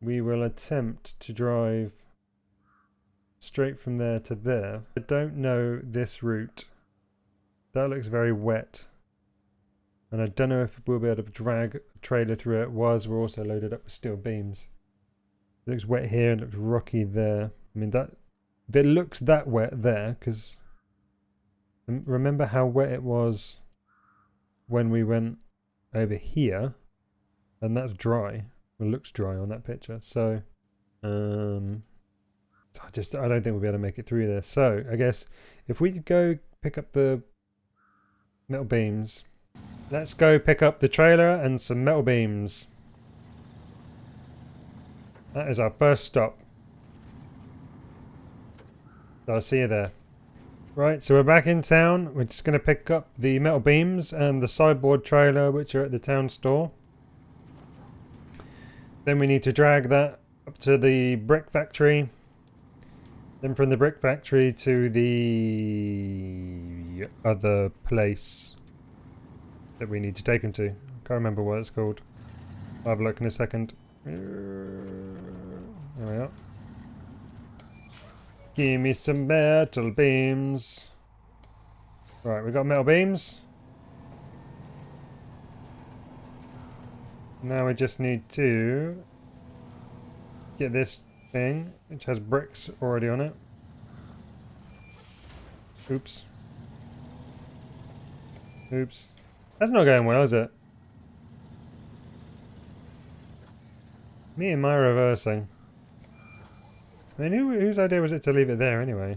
we will attempt to drive straight from there to there. I don't know this route. That looks very wet. And I don't know if we'll be able to drag a trailer through it whilst we're also loaded up with steel beams. It looks wet here and it looks rocky there. I mean, that if it looks that wet there, because remember how wet it was when we went over here, and that's dry. It looks dry on that picture. So, I don't think we'll be able to make it through there. So, I guess if we go pick up the metal beams, let's go pick up the trailer and some metal beams. That is our first stop. So I'll see you there. Right, so we're back in town. We're just going to pick up the metal beams and the sideboard trailer, which are at the town store. Then we need to drag that up to the brick factory. Then from the brick factory to the other place that we need to take them to. Can't remember what it's called. I'll have a look in a second. There we are. Give me some metal beams. Right, we got metal beams. Now we just need to get this thing, which has bricks already on it. Oops. Oops. That's not going well, is it? Me and my reversing. I mean, whose idea was it to leave it there anyway?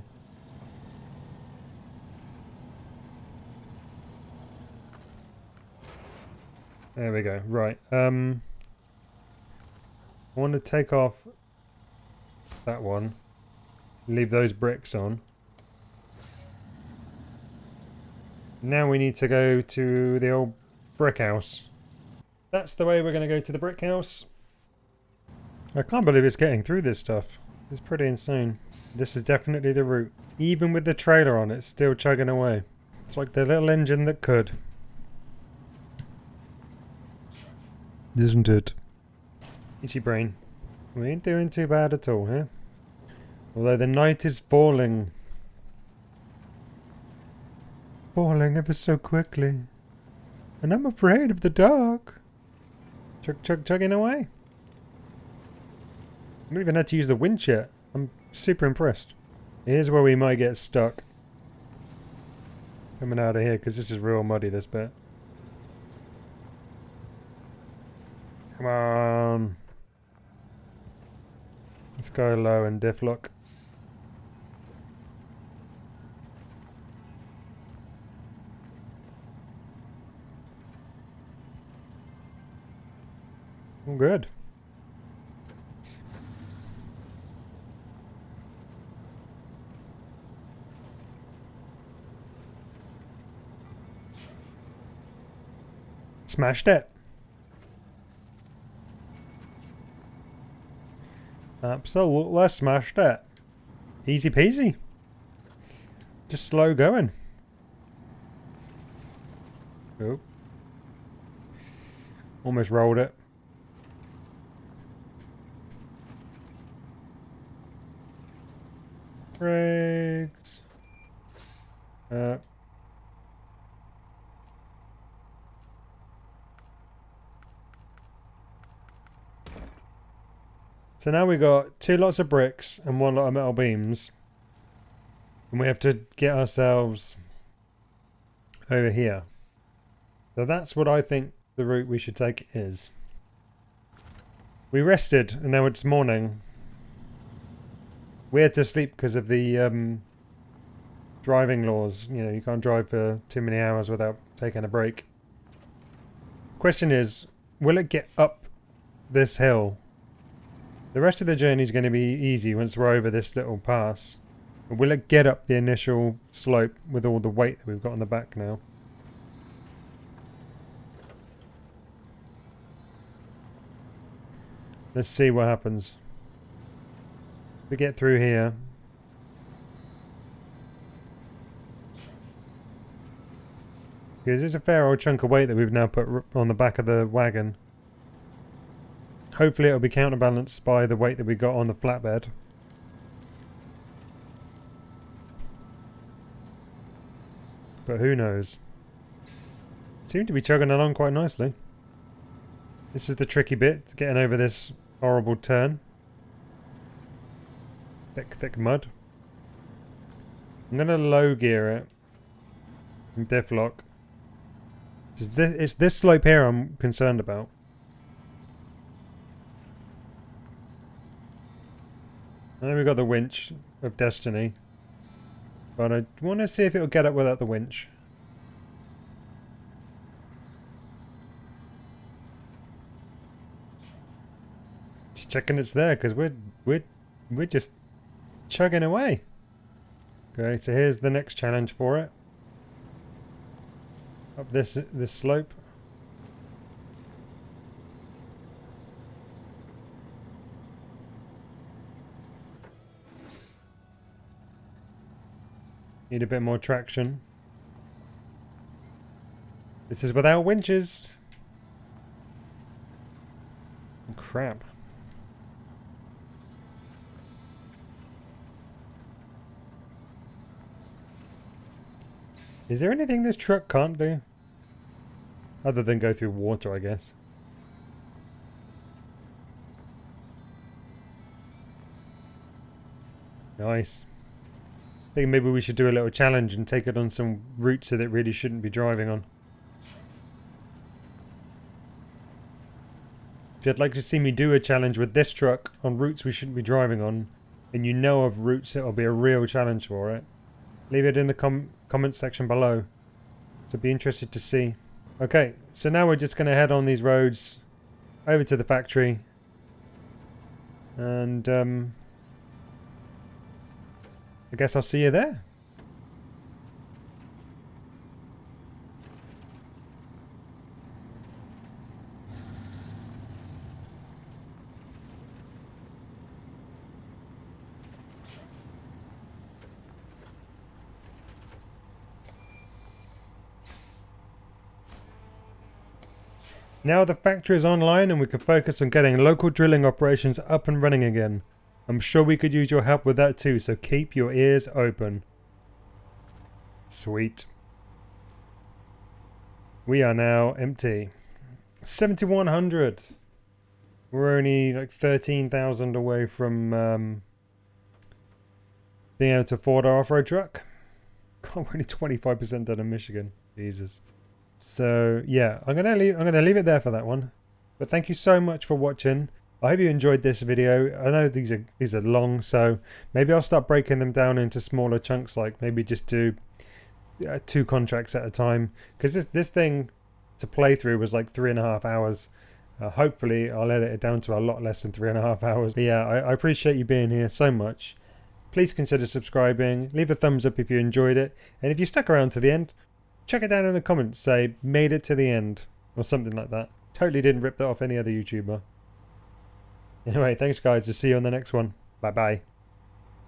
There we go. Right. I want to take off that one. Leave those bricks on. Now we need to go to the old brick house. That's the way we're going to go to the brick house. I can't believe it's getting through this stuff. It's pretty insane. This is definitely the route. Even with the trailer on, it's still chugging away. It's like the little engine that could. Isn't it? Itchy brain. We ain't doing too bad at all, huh? Although the night is falling. Falling ever so quickly. And I'm afraid of the dark. Chugging away. I don't even have to use the winch yet. I'm super impressed. Here's where we might get stuck. Coming out of here, because this is real muddy, this bit. Come on. Let's go low and diff lock. All good. Smashed it. Absolutely smashed it. Easy peasy. Just slow going. Oh. Almost rolled it. Brakes. So now we got 2 lots of bricks and 1 lot of metal beams. And we have to get ourselves over here. So that's what I think the route we should take is. We rested and now it's morning. We had to sleep because of the driving laws. You know, you can't drive for too many hours without taking a break. Question is, will it get up this hill? The rest of the journey is going to be easy once we're over this little pass. But will it get up the initial slope with all the weight that we've got on the back now? Let's see what happens. We get through here. Because there's a fair old chunk of weight that we've now put on the back of the wagon. Hopefully it'll be counterbalanced by the weight that we got on the flatbed. But who knows? Seem to be chugging along quite nicely. This is the tricky bit, getting over this horrible turn. Thick mud. I'm going to low gear it. And diff lock. It's this slope here I'm concerned about. And then we've got the winch of destiny. But I want to see if it'll get up without the winch. Just checking it's there, because we're just chugging away. Okay, so here's the next challenge for it. Up this slope. Need a bit more traction. This is without winches. Oh, crap. Is there anything this truck can't do? Other than go through water, I guess. Nice. I think maybe we should do a little challenge and take it on some routes that it really shouldn't be driving on. If you'd like to see me do a challenge with this truck on routes we shouldn't be driving on, and you know of routes that will be a real challenge for it, leave it in the comments section below. So be interested to see. Okay, so now we're just going to head on these roads over to the factory. And I guess I'll see you there. Now the factory is online and we can focus on getting local drilling operations up and running again. I'm sure we could use your help with that too, so keep your ears open. Sweet. We are now empty. 7,100. We're only like 13,000 away from being able to afford our off-road truck. God, we're only 25% done in Michigan. Jesus. So yeah, I'm gonna leave it there for that one. But thank you so much for watching. I hope you enjoyed this video. I know these are long, so maybe I'll start breaking them down into smaller chunks, like maybe just do 2 contracts at a time. Because this thing to play through was like 3.5 hours. Hopefully I'll edit it down to a lot less than 3.5 hours. But yeah, I appreciate you being here so much. Please consider subscribing. Leave a thumbs up if you enjoyed it. And if you stuck around to the end, check it down in the comments. Say, made it to the end. Or something like that. Totally didn't rip that off any other YouTuber. Anyway, thanks guys. I'll see you on the next one. Bye bye.